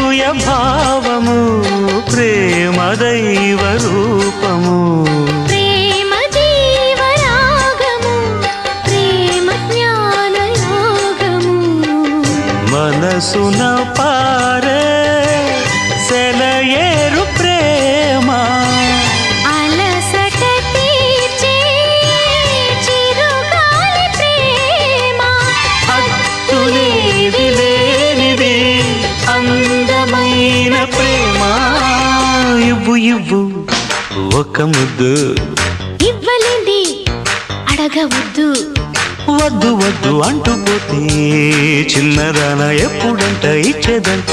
అనసూయ భావము ప్రేమ దైవ రూపము ప్రేమ జీవరాగము ప్రేమ జ్ఞాన యోగము మనసున పారే సెలయేరు ప్రేమ అలసట తీర్చే చిరుగాలి ప్రేమ హద్దులేది లేనిది అందమైన ప్రేమ ఇవ్వు ఇవ్వు ఒక ముద్దు ఇవ్వలేండి అడగవద్దు వద్దు వద్దు అంటూ పోతే చిన్నదాన ఎప్పుడంట ఇచ్చేదంట